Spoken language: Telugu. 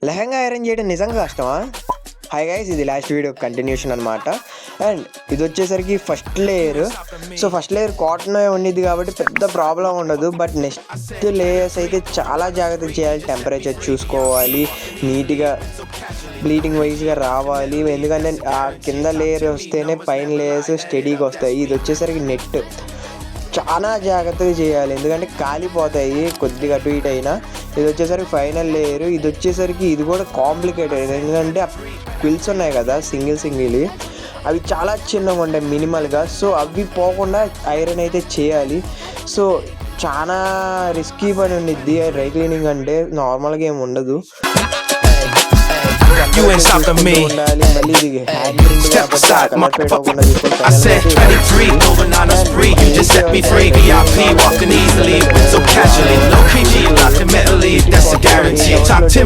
లెహంగా ఐరన్ చేయడం నిజంగా కష్టమా? హాయ్ గైస్, ఇది లాస్ట్ వీడియో కంటిన్యూషన్ అనమాట. అండ్ ఇది వచ్చేసరికి first layer. So first layer cotton ఉండిద్ది కాబట్టి పెద్ద ప్రాబ్లం ఉండదు. బట్ నెక్స్ట్ లేయర్స్ అయితే చాలా జాగ్రత్త చేయాలి. టెంపరేచర్ చూసుకోవాలి, నీట్గా బ్లీడింగ్ వైజ్గా రావాలి. ఎందుకంటే ఆ కింద లేయర్ వస్తేనే పైన లేయర్స్ స్టడీగా వస్తాయి. ఇది వచ్చేసరికి నెట్ చాలా జాగ్రత్తగా చేయాలి, ఎందుకంటే కాలిపోతాయి కొద్దిగా అటు ఇటు అయినా. ఇది వచ్చేసరికి ఫైనల్ లేయర్. ఇది వచ్చేసరికి ఇది కూడా కాంప్లికేటెడ్, ఎందుకంటే క్విల్స్ ఉన్నాయి కదా సింగిల్ అవి చాలా చిన్నగా ఉంటాయి మినిమల్గా. సో అవి పోకుండా ఐరన్ అయితే చేయాలి. సో చాలా రిస్కీ పని ఉండిద్ది డ్రై క్లీనింగ్ అంటే, నార్మల్గా ఏమి ఉండదు. You ain't stopping me. Step aside, motherfucker. I said, let it breathe, going on a spree. You just set me free. VIP walking easily, so casually. No PG, locked in mentally. That's a guarantee. Talk to me.